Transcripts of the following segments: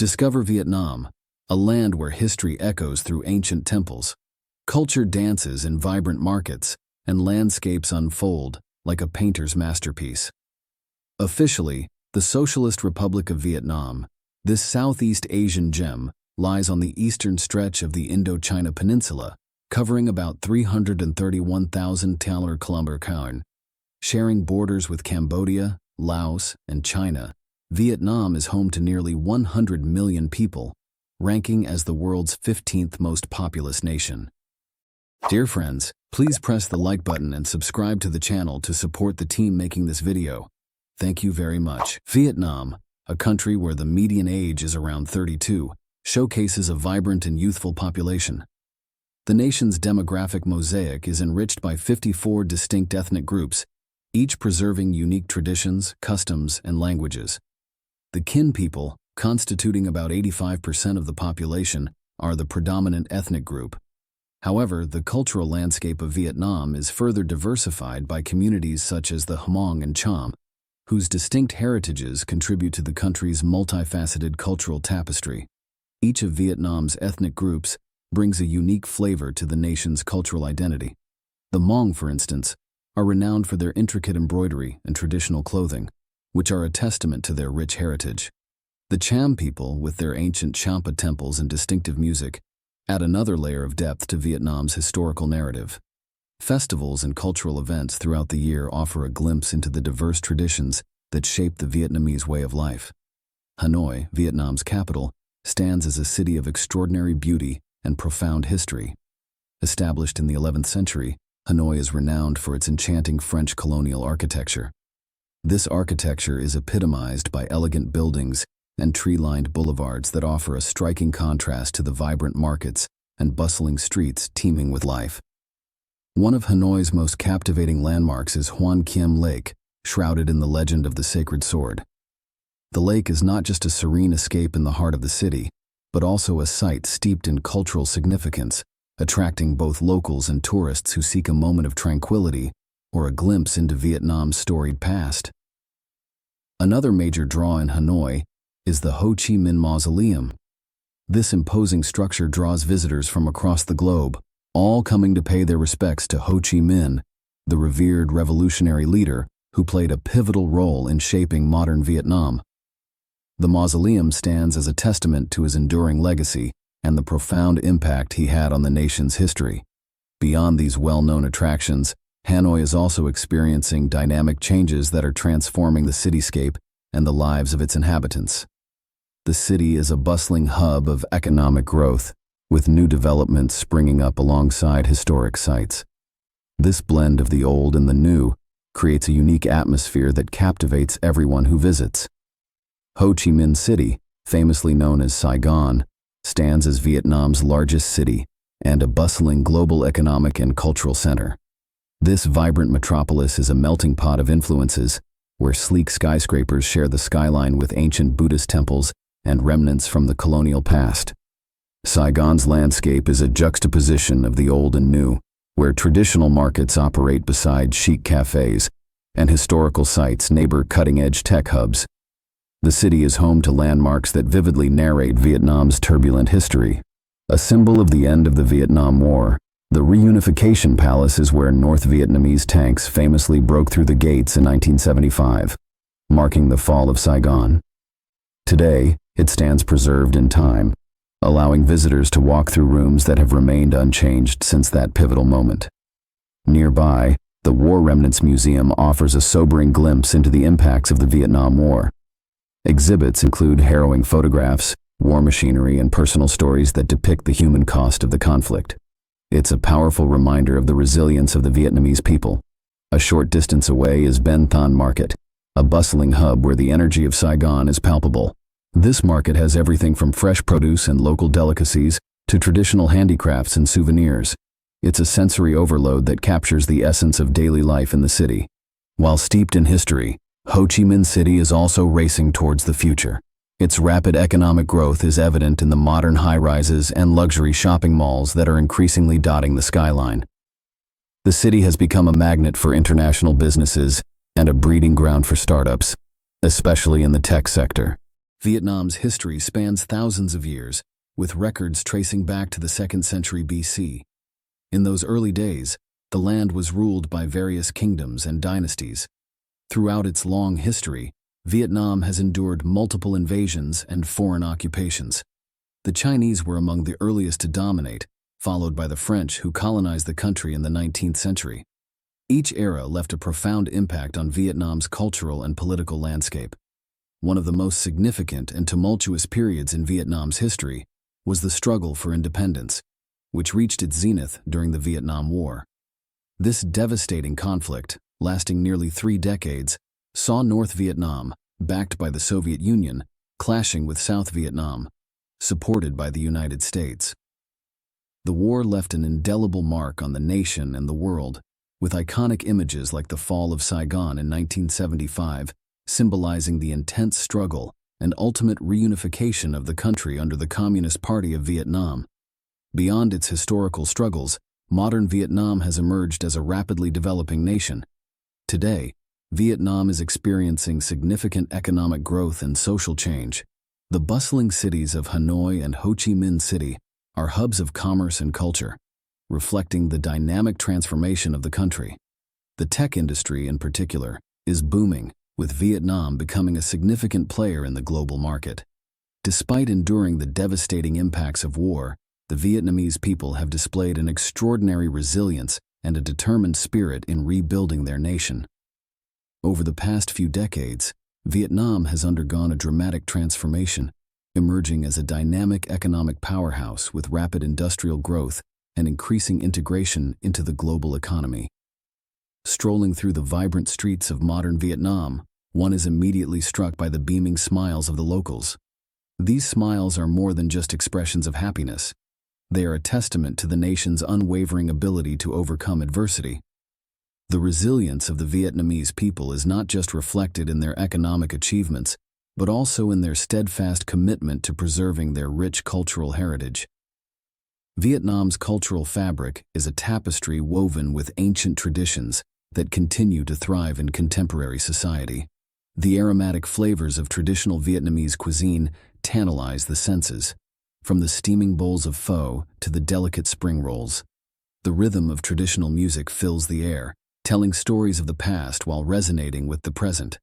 Discover Vietnam, a land where history echoes through ancient temples. Culture dances in vibrant markets, and landscapes unfold like a painter's masterpiece. Officially, the Socialist Republic of Vietnam, this Southeast Asian gem lies on the eastern stretch of the Indochina Peninsula, covering about 331,000 km². Sharing borders with Cambodia, Laos, and China, Vietnam is home to nearly 100 million people, ranking as the world's 15th most populous nation. Dear friends, please press the like button and subscribe to the channel to support the team making this video. Thank you very much. Vietnam, a country where the median age is around 32, showcases a vibrant and youthful population. The nation's demographic mosaic is enriched by 54 distinct ethnic groups, each preserving unique traditions, customs, and languages. The Kin people, constituting about 85% of the population, are the predominant ethnic group. However, the cultural landscape of Vietnam is further diversified by communities such as the Hmong and Cham, whose distinct heritages contribute to the country's multifaceted cultural tapestry. Each of Vietnam's ethnic groups brings a unique flavor to the nation's cultural identity. The Hmong, for instance, are renowned for their intricate embroidery and traditional clothing, which are a testament to their rich heritage. The Cham people, with their ancient Champa temples and distinctive music, add another layer of depth to Vietnam's historical narrative. Festivals and cultural events throughout the year offer a glimpse into the diverse traditions that shape the Vietnamese way of life. Hanoi, Vietnam's capital, stands as a city of extraordinary beauty and profound history. Established in the 11th century, Hanoi is renowned for its enchanting French colonial architecture. This architecture is epitomized by elegant buildings and tree-lined boulevards that offer a striking contrast to the vibrant markets and bustling streets teeming with life. One of Hanoi's most captivating landmarks is Hoan Kiem Lake, shrouded in the legend of the sacred sword. The lake is not just a serene escape in the heart of the city, but also a site steeped in cultural significance, attracting both locals and tourists who seek a moment of tranquility or a glimpse into Vietnam's storied past. Another major draw in Hanoi is the Ho Chi Minh Mausoleum. This imposing structure draws visitors from across the globe, all coming to pay their respects to Ho Chi Minh, the revered revolutionary leader who played a pivotal role in shaping modern Vietnam. The mausoleum stands as a testament to his enduring legacy and the profound impact he had on the nation's history. Beyond these well-known attractions, Hanoi is also experiencing dynamic changes that are transforming the cityscape and the lives of its inhabitants. The city is a bustling hub of economic growth, with new developments springing up alongside historic sites. This blend of the old and the new creates a unique atmosphere that captivates everyone who visits. Ho Chi Minh City, famously known as Saigon, stands as Vietnam's largest city and a bustling global economic and cultural center. This vibrant metropolis is a melting pot of influences, where sleek skyscrapers share the skyline with ancient Buddhist temples and remnants from the colonial past. Saigon's landscape is a juxtaposition of the old and new, where traditional markets operate beside chic cafes and historical sites neighbor cutting-edge tech hubs. The city is home to landmarks that vividly narrate Vietnam's turbulent history. A symbol of the end of the Vietnam War, the Reunification Palace is where North Vietnamese tanks famously broke through the gates in 1975, marking the fall of Saigon. Today, it stands preserved in time, allowing visitors to walk through rooms that have remained unchanged since that pivotal moment. Nearby, the War Remnants Museum offers a sobering glimpse into the impacts of the Vietnam War. Exhibits include harrowing photographs, war machinery, and personal stories that depict the human cost of the conflict. It's a powerful reminder of the resilience of the Vietnamese people. A short distance away is Ben Thanh Market, a bustling hub where the energy of Saigon is palpable. This market has everything from fresh produce and local delicacies to traditional handicrafts and souvenirs. It's a sensory overload that captures the essence of daily life in the city. While steeped in history, Ho Chi Minh City is also racing towards the future. Its rapid economic growth is evident in the modern high-rises and luxury shopping malls that are increasingly dotting the skyline. The city has become a magnet for international businesses and a breeding ground for startups, especially in the tech sector. Vietnam's history spans thousands of years, with records tracing back to the 2nd century BC. In those early days, the land was ruled by various kingdoms and dynasties. Throughout its long history, Vietnam has endured multiple invasions and foreign occupations. The Chinese were among the earliest to dominate, followed by the French, who colonized the country in the 19th century. Each era left a profound impact on Vietnam's cultural and political landscape. One of the most significant and tumultuous periods in Vietnam's history was the struggle for independence, which reached its zenith during the Vietnam War. This devastating conflict, lasting nearly 3 decades, saw North Vietnam, backed by the Soviet Union, clashing with South Vietnam, supported by the United States. The war left an indelible mark on the nation and the world, with iconic images like the fall of Saigon in 1975, symbolizing the intense struggle and ultimate reunification of the country under the Communist Party of Vietnam. Beyond its historical struggles, modern Vietnam has emerged as a rapidly developing nation. Today, Vietnam is experiencing significant economic growth and social change. The bustling cities of Hanoi and Ho Chi Minh City are hubs of commerce and culture, reflecting the dynamic transformation of the country. The tech industry, in particular, is booming, with Vietnam becoming a significant player in the global market. Despite enduring the devastating impacts of war, the Vietnamese people have displayed an extraordinary resilience and a determined spirit in rebuilding their nation. Over the past few decades, Vietnam has undergone a dramatic transformation, emerging as a dynamic economic powerhouse with rapid industrial growth and increasing integration into the global economy. Strolling through the vibrant streets of modern Vietnam, one is immediately struck by the beaming smiles of the locals. These smiles are more than just expressions of happiness. They are a testament to the nation's unwavering ability to overcome adversity. The resilience of the Vietnamese people is not just reflected in their economic achievements, but also in their steadfast commitment to preserving their rich cultural heritage. Vietnam's cultural fabric is a tapestry woven with ancient traditions that continue to thrive in contemporary society. The aromatic flavors of traditional Vietnamese cuisine tantalize the senses, from the steaming bowls of pho to the delicate spring rolls. The rhythm of traditional music fills the air, telling stories of the past while resonating with the present.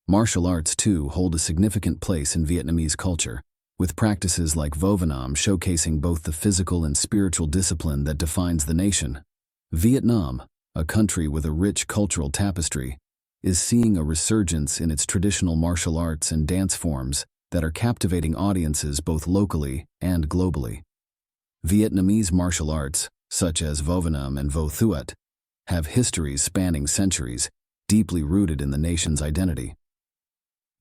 Martial arts, too, hold a significant place in Vietnamese culture, with practices like Vo Nam showcasing both the physical and spiritual discipline that defines the nation. Vietnam, a country with a rich cultural tapestry, is seeing a resurgence in its traditional martial arts and dance forms that are captivating audiences both locally and globally. Vietnamese martial arts, such as Vo Nam and Vo Thuat, have histories spanning centuries, deeply rooted in the nation's identity.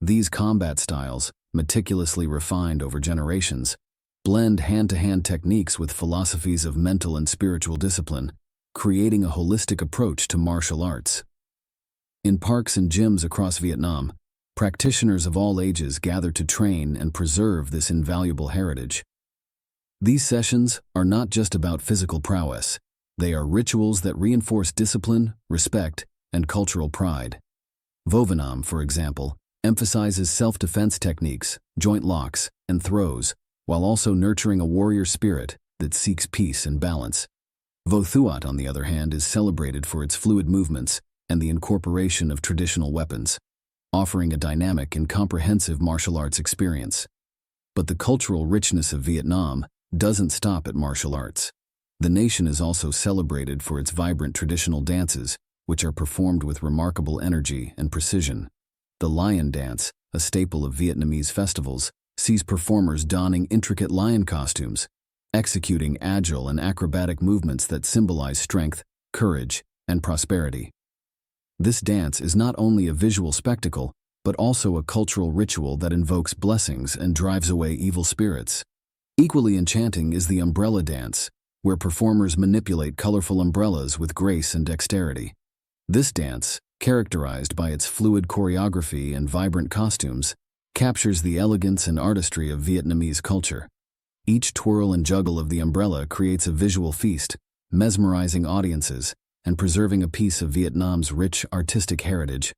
These combat styles, meticulously refined over generations, blend hand-to-hand techniques with philosophies of mental and spiritual discipline, creating a holistic approach to martial arts. In parks and gyms across Vietnam, practitioners of all ages gather to train and preserve this invaluable heritage. These sessions are not just about physical prowess. They are rituals that reinforce discipline, respect, and cultural pride. Vo Nam, for example, emphasizes self-defense techniques, joint locks, and throws, while also nurturing a warrior spirit that seeks peace and balance. Vo Thuat, on the other hand, is celebrated for its fluid movements and the incorporation of traditional weapons, offering a dynamic and comprehensive martial arts experience. But the cultural richness of Vietnam doesn't stop at martial arts. The nation is also celebrated for its vibrant traditional dances, which are performed with remarkable energy and precision. The lion dance, a staple of Vietnamese festivals, sees performers donning intricate lion costumes, executing agile and acrobatic movements that symbolize strength, courage, and prosperity. This dance is not only a visual spectacle, but also a cultural ritual that invokes blessings and drives away evil spirits. Equally enchanting is the umbrella dance, where performers manipulate colorful umbrellas with grace and dexterity. This dance, characterized by its fluid choreography and vibrant costumes, captures the elegance and artistry of Vietnamese culture. Each twirl and juggle of the umbrella creates a visual feast, mesmerizing audiences and preserving a piece of Vietnam's rich artistic heritage.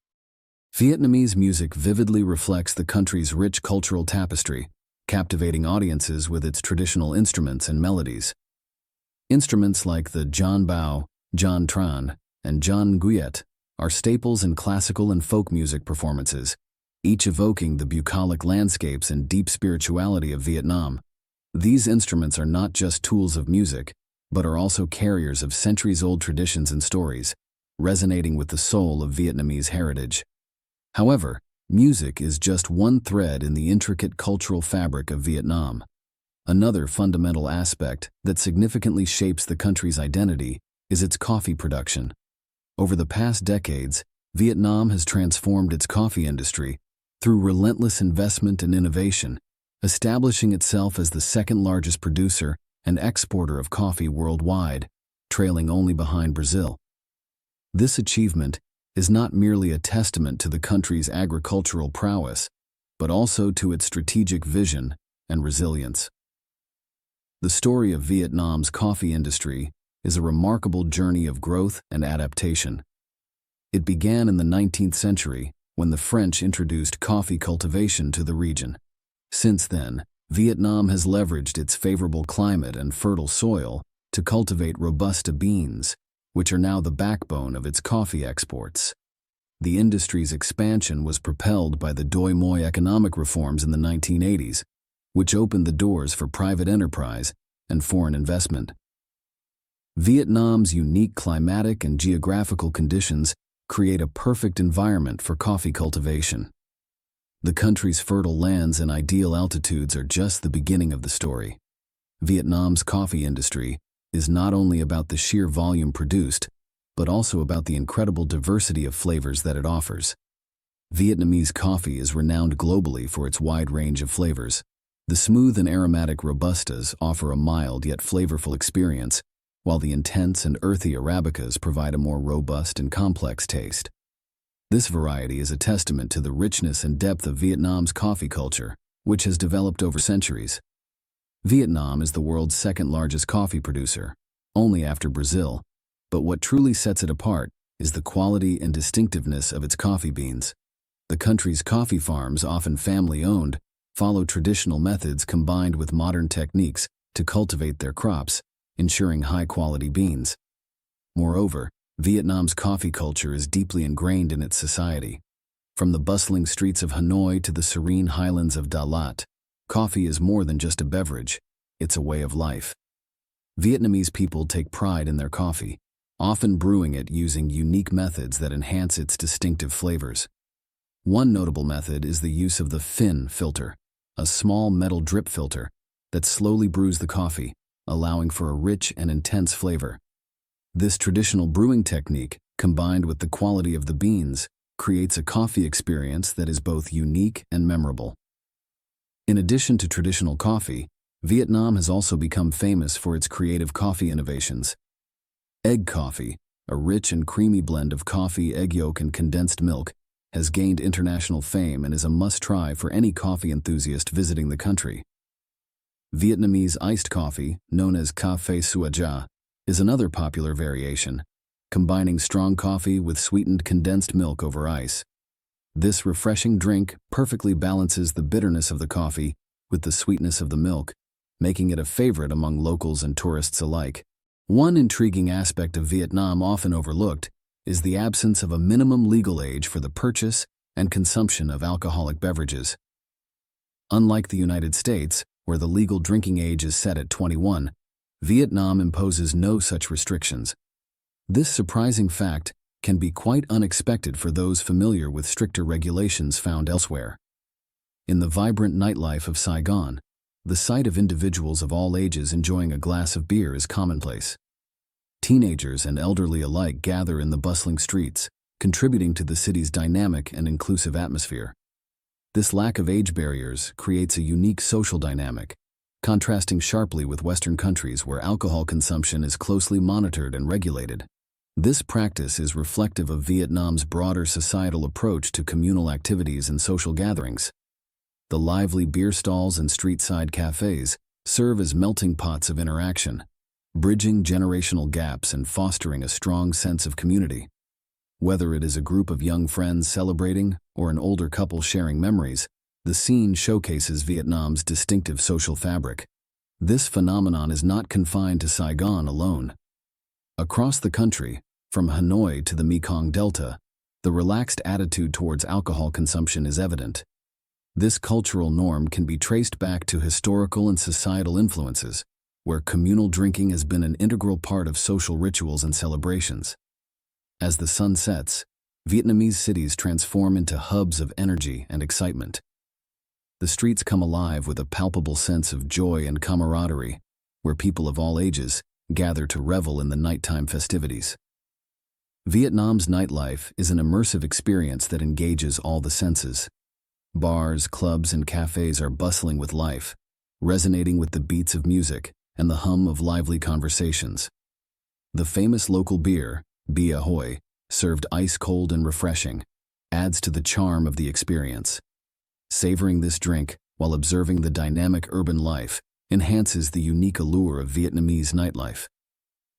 Vietnamese music vividly reflects the country's rich cultural tapestry, captivating audiences with its traditional instruments and melodies. Instruments like the John Bao, John Tran, and John Nguyet are staples in classical and folk music performances, each evoking the bucolic landscapes and deep spirituality of Vietnam. These instruments are not just tools of music, but are also carriers of centuries-old traditions and stories, resonating with the soul of Vietnamese heritage. However, music is just one thread in the intricate cultural fabric of Vietnam. Another fundamental aspect that significantly shapes the country's identity is its coffee production. Over the past decades, Vietnam has transformed its coffee industry through relentless investment and innovation, establishing itself as the second-largest producer and exporter of coffee worldwide, trailing only behind Brazil. This achievement is not merely a testament to the country's agricultural prowess, but also to its strategic vision and resilience. The story of Vietnam's coffee industry is a remarkable journey of growth and adaptation. It began in the 19th century when the French introduced coffee cultivation to the region. Since then, Vietnam has leveraged its favorable climate and fertile soil to cultivate Robusta beans, which are now the backbone of its coffee exports. The industry's expansion was propelled by the Doi Moi economic reforms in the 1980s, which opened the doors for private enterprise and foreign investment. Vietnam's unique climatic and geographical conditions create a perfect environment for coffee cultivation. The country's fertile lands and ideal altitudes are just the beginning of the story. Vietnam's coffee industry is not only about the sheer volume produced, but also about the incredible diversity of flavors that it offers. Vietnamese coffee is renowned globally for its wide range of flavors. The smooth and aromatic Robustas offer a mild yet flavorful experience, while the intense and earthy Arabicas provide a more robust and complex taste. This variety is a testament to the richness and depth of Vietnam's coffee culture, which has developed over centuries. Vietnam is the world's second-largest coffee producer, only after Brazil, but what truly sets it apart is the quality and distinctiveness of its coffee beans. The country's coffee farms, often family-owned, follow traditional methods combined with modern techniques to cultivate their crops, ensuring high-quality beans. Moreover, Vietnam's coffee culture is deeply ingrained in its society. From the bustling streets of Hanoi to the serene highlands of Da Lat, coffee is more than just a beverage, it's a way of life. Vietnamese people take pride in their coffee, often brewing it using unique methods that enhance its distinctive flavors. One notable method is the use of the fin filter, a small metal drip filter that slowly brews the coffee, allowing for a rich and intense flavor. This traditional brewing technique, combined with the quality of the beans, creates a coffee experience that is both unique and memorable. In addition to traditional coffee, Vietnam has also become famous for its creative coffee innovations. Egg coffee, a rich and creamy blend of coffee, egg yolk, and condensed milk, has gained international fame and is a must-try for any coffee enthusiast visiting the country. Vietnamese iced coffee, known as café sua ja, is another popular variation, combining strong coffee with sweetened condensed milk over ice. This refreshing drink perfectly balances the bitterness of the coffee with the sweetness of the milk, making it a favorite among locals and tourists alike. One intriguing aspect of Vietnam often overlooked is the absence of a minimum legal age for the purchase and consumption of alcoholic beverages. Unlike the United States, where the legal drinking age is set at 21, Vietnam imposes no such restrictions. This surprising fact can be quite unexpected for those familiar with stricter regulations found elsewhere. In the vibrant nightlife of Saigon, the sight of individuals of all ages enjoying a glass of beer is commonplace. Teenagers and elderly alike gather in the bustling streets, contributing to the city's dynamic and inclusive atmosphere. This lack of age barriers creates a unique social dynamic, contrasting sharply with Western countries where alcohol consumption is closely monitored and regulated. This practice is reflective of Vietnam's broader societal approach to communal activities and social gatherings. The lively beer stalls and street-side cafes serve as melting pots of interaction, bridging generational gaps and fostering a strong sense of community. Whether it is a group of young friends celebrating or an older couple sharing memories, the scene showcases Vietnam's distinctive social fabric. This phenomenon is not confined to Saigon alone. Across the country, from Hanoi to the Mekong Delta, the relaxed attitude towards alcohol consumption is evident. This cultural norm can be traced back to historical and societal influences, where communal drinking has been an integral part of social rituals and celebrations. As the sun sets, Vietnamese cities transform into hubs of energy and excitement. The streets come alive with a palpable sense of joy and camaraderie, where people of all ages gather to revel in the nighttime festivities. Vietnam's nightlife is an immersive experience that engages all the senses. Bars, clubs, and cafes are bustling with life, resonating with the beats of music and the hum of lively conversations. The famous local beer, Bia Hoi, served ice-cold and refreshing, adds to the charm of the experience. Savoring this drink while observing the dynamic urban life enhances the unique allure of Vietnamese nightlife.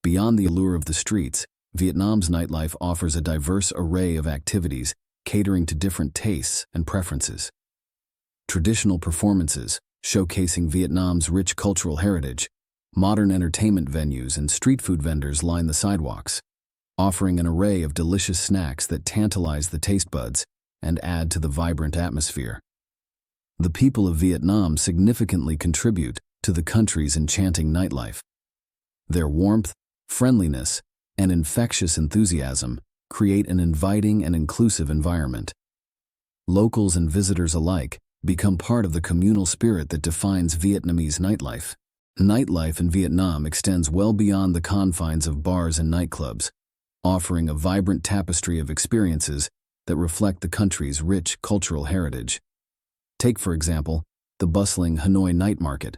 Beyond the allure of the streets, Vietnam's nightlife offers a diverse array of activities catering to different tastes and preferences. Traditional performances, showcasing Vietnam's rich cultural heritage, modern entertainment venues, and street food vendors line the sidewalks, offering an array of delicious snacks that tantalize the taste buds and add to the vibrant atmosphere. The people of Vietnam significantly contribute to the country's enchanting nightlife. Their warmth, friendliness, and infectious enthusiasm create an inviting and inclusive environment. Locals and visitors alike become part of the communal spirit that defines Vietnamese nightlife. Nightlife in Vietnam extends well beyond the confines of bars and nightclubs, offering a vibrant tapestry of experiences that reflect the country's rich cultural heritage. Take, for example, the bustling Hanoi night market.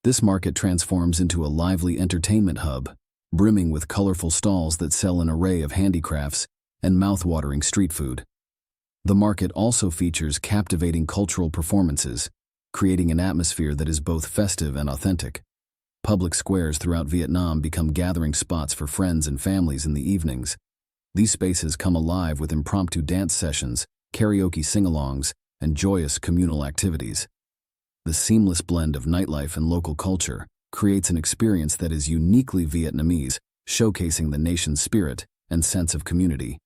This market transforms into a lively entertainment hub, brimming with colorful stalls that sell an array of handicrafts and mouth-watering street food. The market also features captivating cultural performances, creating an atmosphere that is both festive and authentic. Public squares throughout Vietnam become gathering spots for friends and families in the evenings. These spaces come alive with impromptu dance sessions, karaoke sing-alongs, and joyous communal activities. The seamless blend of nightlife and local culture creates an experience that is uniquely Vietnamese, showcasing the nation's spirit and sense of community.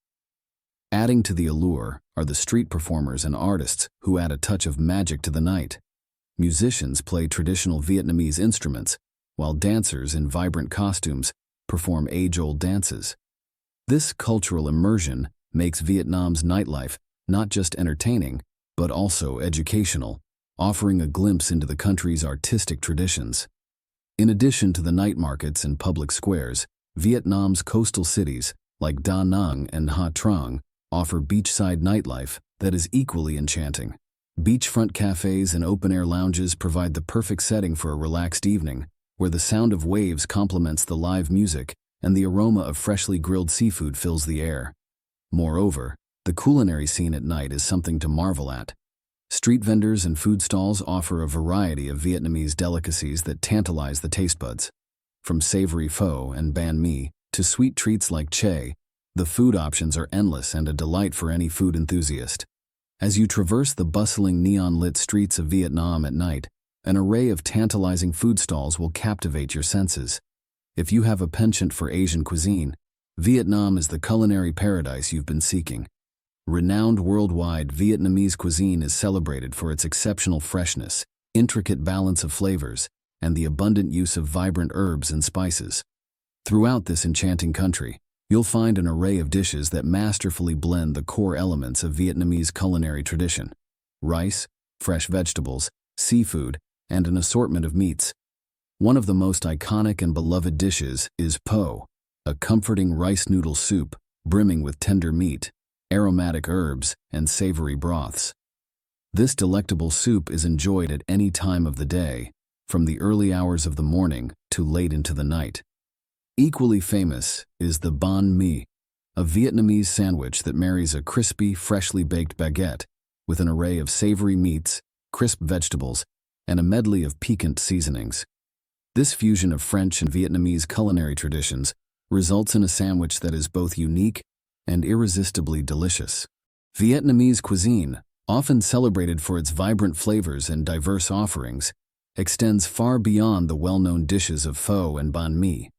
Adding to the allure are the street performers and artists who add a touch of magic to the night. Musicians play traditional Vietnamese instruments, while dancers in vibrant costumes perform age-old dances. This cultural immersion makes Vietnam's nightlife not just entertaining, but also educational, offering a glimpse into the country's artistic traditions. In addition to the night markets and public squares, Vietnam's coastal cities, like Da Nang and Ha Trang, offer beachside nightlife that is equally enchanting. Beachfront cafes and open-air lounges provide the perfect setting for a relaxed evening, where the sound of waves complements the live music and the aroma of freshly grilled seafood fills the air. Moreover, the culinary scene at night is something to marvel at. Street vendors and food stalls offer a variety of Vietnamese delicacies that tantalize the taste buds. From savory pho and banh mi to sweet treats like che, the food options are endless and a delight for any food enthusiast. As you traverse the bustling neon-lit streets of Vietnam at night, an array of tantalizing food stalls will captivate your senses. If you have a penchant for Asian cuisine, Vietnam is the culinary paradise you've been seeking. Renowned worldwide, Vietnamese cuisine is celebrated for its exceptional freshness, intricate balance of flavors, and the abundant use of vibrant herbs and spices. Throughout this enchanting country, you'll find an array of dishes that masterfully blend the core elements of Vietnamese culinary tradition: rice, fresh vegetables, seafood, and an assortment of meats. One of the most iconic and beloved dishes is po, a comforting rice noodle soup brimming with tender meat, aromatic herbs, and savory broths. This delectable soup is enjoyed at any time of the day, from the early hours of the morning to late into the night. Equally famous is the banh mi, a Vietnamese sandwich that marries a crispy, freshly baked baguette with an array of savory meats, crisp vegetables, and a medley of piquant seasonings. This fusion of French and Vietnamese culinary traditions results in a sandwich that is both unique and irresistibly delicious. Vietnamese cuisine, often celebrated for its vibrant flavors and diverse offerings, extends far beyond the well-known dishes of pho and banh mi.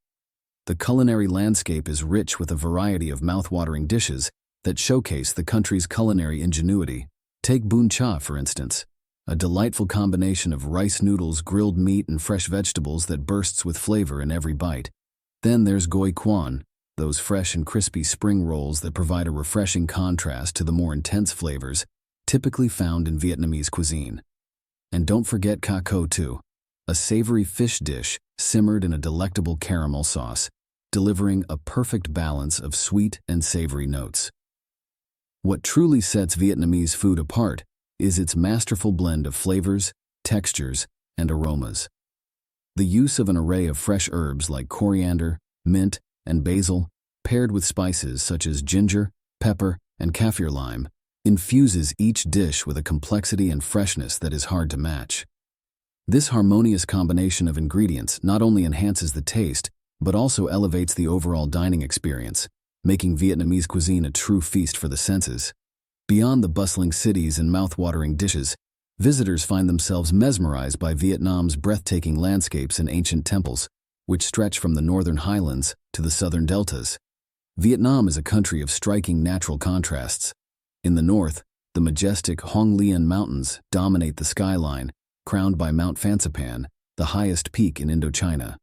The culinary landscape is rich with a variety of mouth-watering dishes that showcase the country's culinary ingenuity. Take bún cha, for instance, a delightful combination of rice noodles, grilled meat, and fresh vegetables that bursts with flavor in every bite. Then there's goi quan, those fresh and crispy spring rolls that provide a refreshing contrast to the more intense flavors typically found in Vietnamese cuisine. And don't forget ca co too, a savory fish dish simmered in a delectable caramel sauce, delivering a perfect balance of sweet and savory notes. What truly sets Vietnamese food apart is its masterful blend of flavors, textures, and aromas. The use of an array of fresh herbs like coriander, mint, and basil, paired with spices such as ginger, pepper, and kaffir lime, infuses each dish with a complexity and freshness that is hard to match. This harmonious combination of ingredients not only enhances the taste, but also elevates the overall dining experience, making Vietnamese cuisine a true feast for the senses. Beyond the bustling cities and mouth-watering dishes, visitors find themselves mesmerized by Vietnam's breathtaking landscapes and ancient temples, which stretch from the northern highlands to the southern deltas. Vietnam is a country of striking natural contrasts. In the north, the majestic Hoang Lien Mountains dominate the skyline, crowned by Mount Fansipan, the highest peak in Indochina.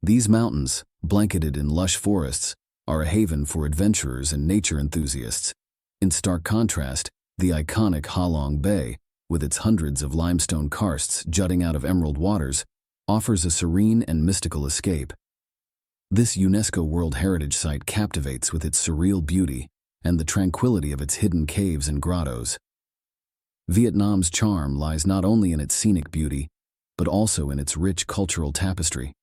These mountains, blanketed in lush forests, are a haven for adventurers and nature enthusiasts. In stark contrast, the iconic Ha Long Bay, with its hundreds of limestone karsts jutting out of emerald waters, offers a serene and mystical escape. This UNESCO World Heritage Site captivates with its surreal beauty and the tranquility of its hidden caves and grottos. Vietnam's charm lies not only in its scenic beauty, but also in its rich cultural tapestry.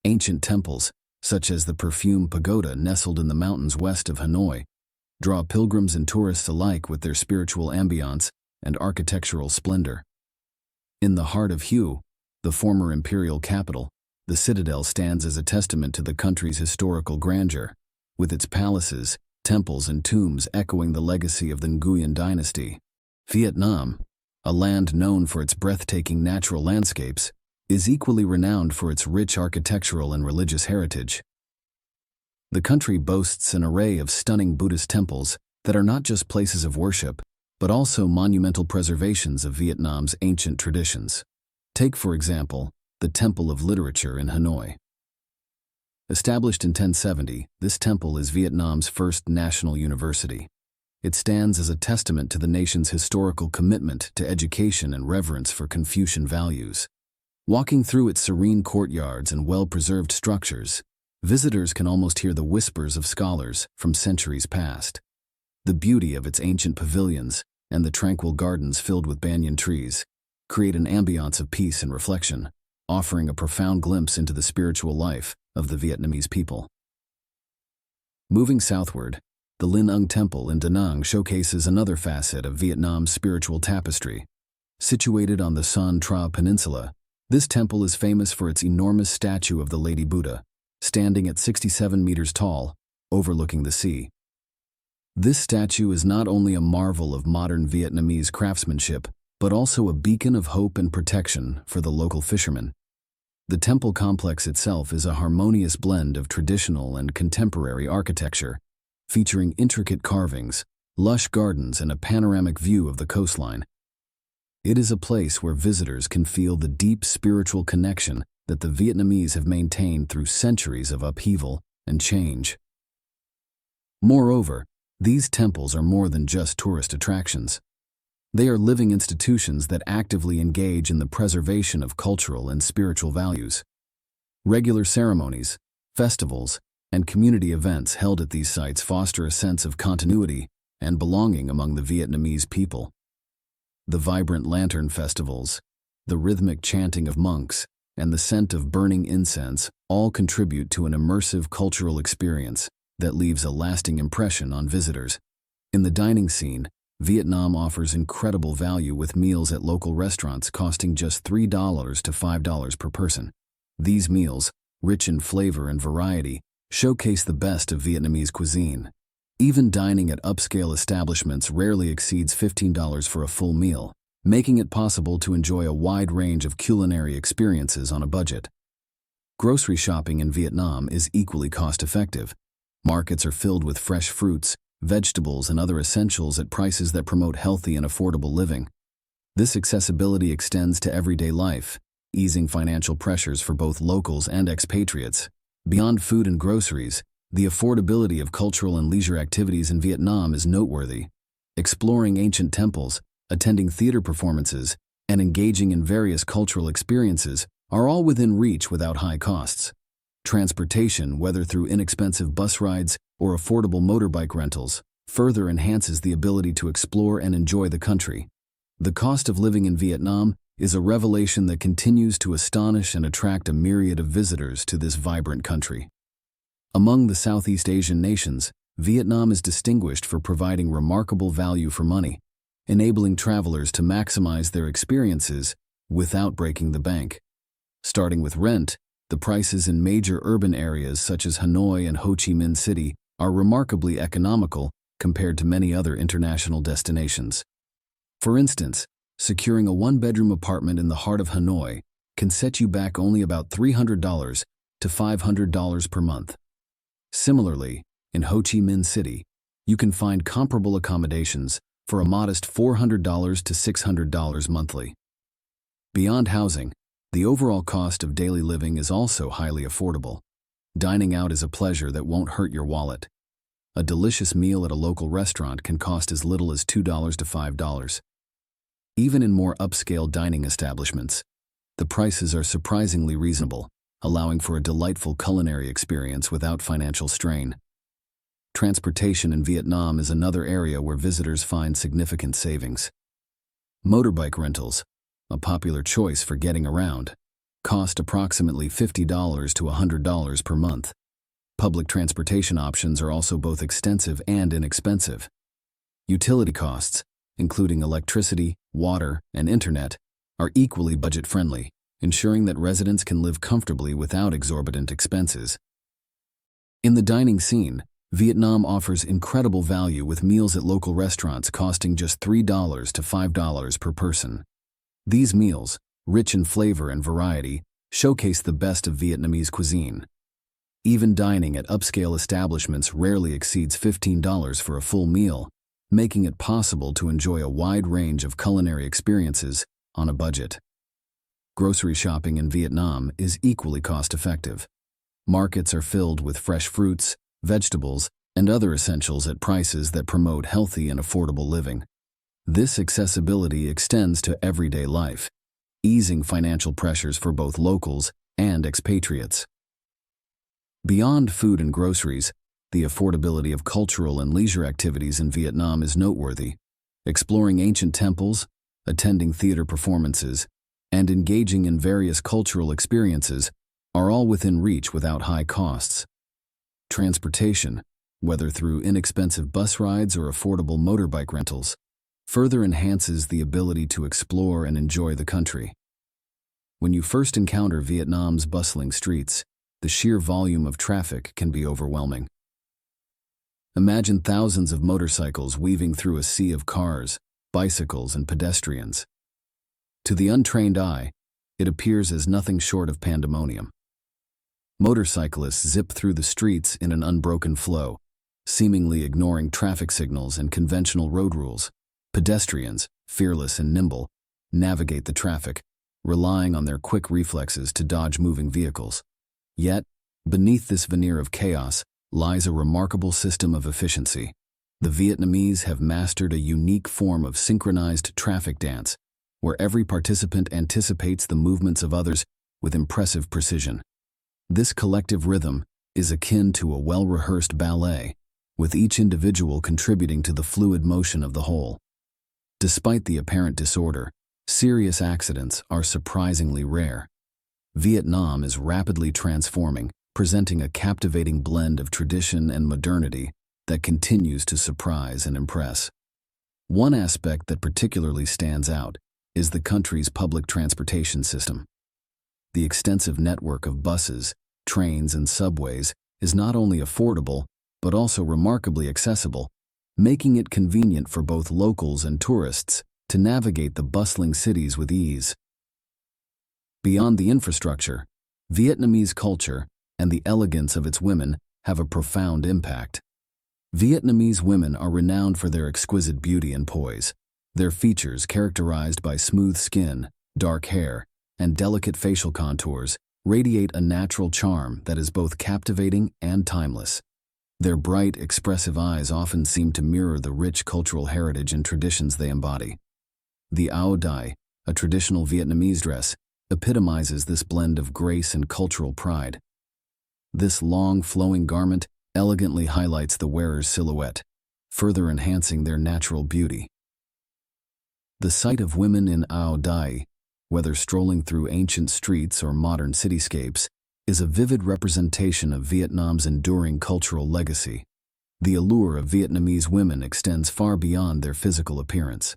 Ancient temples, such as the Perfume Pagoda nestled in the mountains west of Hanoi, draw pilgrims and tourists alike with their spiritual ambiance and architectural splendor. In the heart of Hue, the former imperial capital, the citadel stands as a testament to the country's historical grandeur, with its palaces, temples, and tombs echoing the legacy of the Nguyen dynasty. Vietnam, a land known for its breathtaking natural landscapes, is equally renowned for its rich architectural and religious heritage. The country boasts an array of stunning Buddhist temples that are not just places of worship, but also monumental preservations of Vietnam's ancient traditions. Take, for example, the Temple of Literature in Hanoi. Established in 1070, this temple is Vietnam's first national university. It stands as a testament to the nation's historical commitment to education and reverence for Confucian values. Walking through its serene courtyards and well-preserved structures, visitors can almost hear the whispers of scholars from centuries past. The beauty of its ancient pavilions and the tranquil gardens filled with banyan trees create an ambiance of peace and reflection, offering a profound glimpse into the spiritual life of the Vietnamese people. Moving southward, the Linh Ung Temple in Da Nang showcases another facet of Vietnam's spiritual tapestry. Situated on the Son Tra Peninsula, this temple is famous for its enormous statue of the Lady Buddha, standing at 67 meters tall, overlooking the sea. This statue is not only a marvel of modern Vietnamese craftsmanship, but also a beacon of hope and protection for the local fishermen. The temple complex itself is a harmonious blend of traditional and contemporary architecture, featuring intricate carvings, lush gardens, and a panoramic view of the coastline. It is a place where visitors can feel the deep spiritual connection that the Vietnamese have maintained through centuries of upheaval and change. Moreover, these temples are more than just tourist attractions. They are living institutions that actively engage in the preservation of cultural and spiritual values. Regular ceremonies, festivals, and community events held at these sites foster a sense of continuity and belonging among the Vietnamese people. The vibrant lantern festivals, the rhythmic chanting of monks, and the scent of burning incense all contribute to an immersive cultural experience that leaves a lasting impression on visitors. In the dining scene, Vietnam offers incredible value with meals at local restaurants costing just $3 to $5 per person. These meals, rich in flavor and variety, showcase the best of Vietnamese cuisine. Even dining at upscale establishments rarely exceeds $15 for a full meal, making it possible to enjoy a wide range of culinary experiences on a budget. Grocery shopping in Vietnam is equally cost-effective. Markets are filled with fresh fruits, vegetables, and other essentials at prices that promote healthy and affordable living. This accessibility extends to everyday life, easing financial pressures for both locals and expatriates. Beyond food and groceries, the affordability of cultural and leisure activities in Vietnam is noteworthy. Exploring ancient temples, attending theater performances, and engaging in various cultural experiences are all within reach without high costs. Transportation, whether through inexpensive bus rides or affordable motorbike rentals, further enhances the ability to explore and enjoy the country. The cost of living in Vietnam is a revelation that continues to astonish and attract a myriad of visitors to this vibrant country. Among the Southeast Asian nations, Vietnam is distinguished for providing remarkable value for money, enabling travelers to maximize their experiences without breaking the bank. Starting with rent, the prices in major urban areas such as Hanoi and Ho Chi Minh City are remarkably economical compared to many other international destinations. For instance, securing a one-bedroom apartment in the heart of Hanoi can set you back only about $300 to $500 per month. Similarly, in Ho Chi Minh City, you can find comparable accommodations for a modest $400 to $600 monthly. Beyond housing, the overall cost of daily living is also highly affordable. Dining out is a pleasure that won't hurt your wallet. A delicious meal at a local restaurant can cost as little as $2 to $5. Even in more upscale dining establishments, the prices are surprisingly reasonable, allowing for a delightful culinary experience without financial strain. Transportation in Vietnam is another area where visitors find significant savings. Motorbike rentals, a popular choice for getting around, cost approximately $50 to $100 per month. Public transportation options are also both extensive and inexpensive. Utility costs, including electricity, water, and internet, are equally budget-friendly, ensuring that residents can live comfortably without exorbitant expenses. In the dining scene, Vietnam offers incredible value with meals at local restaurants costing just $3 to $5 per person. These meals, rich in flavor and variety, showcase the best of Vietnamese cuisine. Even dining at upscale establishments rarely exceeds $15 for a full meal, making it possible to enjoy a wide range of culinary experiences on a budget. Grocery shopping in Vietnam is equally cost-effective. Markets are filled with fresh fruits, vegetables, and other essentials at prices that promote healthy and affordable living. This accessibility extends to everyday life, easing financial pressures for both locals and expatriates. Beyond food and groceries, the affordability of cultural and leisure activities in Vietnam is noteworthy. Exploring ancient temples, attending theater performances, and engaging in various cultural experiences are all within reach without high costs. Transportation, whether through inexpensive bus rides or affordable motorbike rentals, further enhances the ability to explore and enjoy the country. When you first encounter Vietnam's bustling streets, the sheer volume of traffic can be overwhelming. Imagine thousands of motorcycles weaving through a sea of cars, bicycles, and pedestrians. To the untrained eye, it appears as nothing short of pandemonium. Motorcyclists zip through the streets in an unbroken flow, seemingly ignoring traffic signals and conventional road rules. Pedestrians, fearless and nimble, navigate the traffic, relying on their quick reflexes to dodge moving vehicles. Yet, beneath this veneer of chaos lies a remarkable system of efficiency. The Vietnamese have mastered a unique form of synchronized traffic dance, where every participant anticipates the movements of others with impressive precision. This collective rhythm is akin to a well-rehearsed ballet, with each individual contributing to the fluid motion of the whole. Despite the apparent disorder, serious accidents are surprisingly rare. Vietnam is rapidly transforming, presenting a captivating blend of tradition and modernity that continues to surprise and impress. One aspect that particularly stands out is the country's public transportation system. The extensive network of buses, trains, and subways is not only affordable, but also remarkably accessible, making it convenient for both locals and tourists to navigate the bustling cities with ease. Beyond the infrastructure, Vietnamese culture and the elegance of its women have a profound impact. Vietnamese women are renowned for their exquisite beauty and poise, their features characterized by smooth skin, dark hair, and delicate facial contours radiate a natural charm that is both captivating and timeless. Their bright, expressive eyes often seem to mirror the rich cultural heritage and traditions they embody. The áo dai, a traditional Vietnamese dress, epitomizes this blend of grace and cultural pride. This long, flowing garment elegantly highlights the wearer's silhouette, further enhancing their natural beauty. The sight of women in áo dai, whether strolling through ancient streets or modern cityscapes, is a vivid representation of Vietnam's enduring cultural legacy. The allure of Vietnamese women extends far beyond their physical appearance.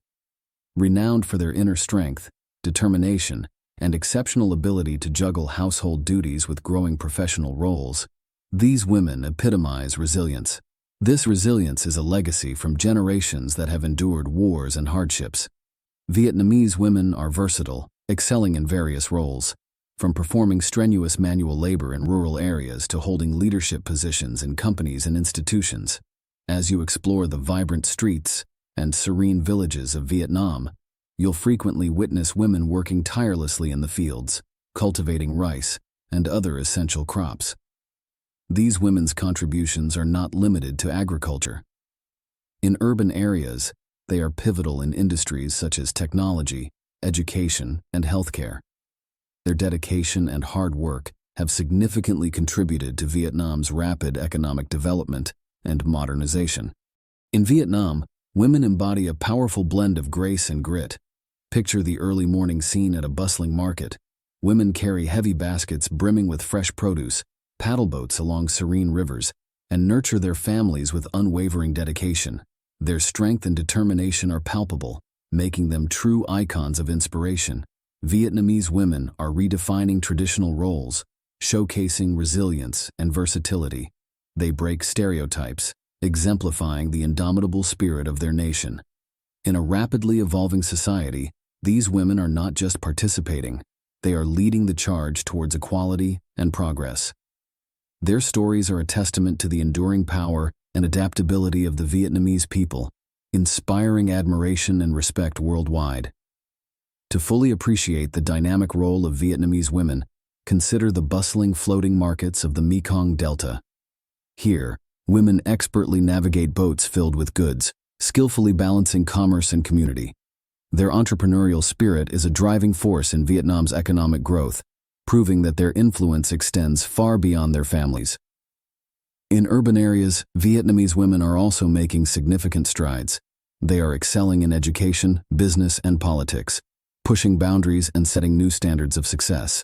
Renowned for their inner strength, determination, and exceptional ability to juggle household duties with growing professional roles, these women epitomize resilience. This resilience is a legacy from generations that have endured wars and hardships. Vietnamese women are versatile, excelling in various roles, from performing strenuous manual labor in rural areas to holding leadership positions in companies and institutions. As you explore the vibrant streets and serene villages of Vietnam, you'll frequently witness women working tirelessly in the fields, cultivating rice and other essential crops. These women's contributions are not limited to agriculture. In urban areas, they are pivotal in industries such as technology, education, and healthcare. Their dedication and hard work have significantly contributed to Vietnam's rapid economic development and modernization. In Vietnam, women embody a powerful blend of grace and grit. Picture the early morning scene at a bustling market. Women carry heavy baskets brimming with fresh produce, paddle boats along serene rivers, and nurture their families with unwavering dedication. Their strength and determination are palpable, making them true icons of inspiration. Vietnamese women are redefining traditional roles, showcasing resilience and versatility. They break stereotypes, exemplifying the indomitable spirit of their nation. In a rapidly evolving society, these women are not just participating, they are leading the charge towards equality and progress. Their stories are a testament to the enduring power and adaptability of the Vietnamese people, inspiring admiration and respect worldwide. To fully appreciate the dynamic role of Vietnamese women, consider the bustling floating markets of the Mekong Delta. Here, women expertly navigate boats filled with goods, skillfully balancing commerce and community. Their entrepreneurial spirit is a driving force in Vietnam's economic growth, proving that their influence extends far beyond their families. In urban areas, Vietnamese women are also making significant strides. They are excelling in education, business, and politics, pushing boundaries and setting new standards of success.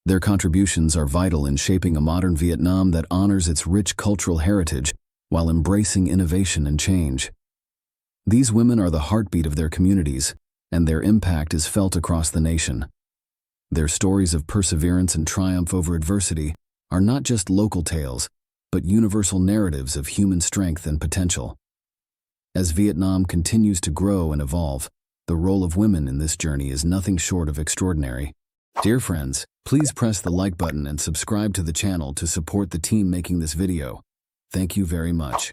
Their contributions are vital in shaping a modern Vietnam that honors its rich cultural heritage while embracing innovation and change. These women are the heartbeat of their communities, and their impact is felt across the nation. Their stories of perseverance and triumph over adversity are not just local tales, but universal narratives of human strength and potential. As Vietnam continues to grow and evolve, the role of women in this journey is nothing short of extraordinary. Dear friends, please press the like button and subscribe to the channel to support the team making this video. Thank you very much.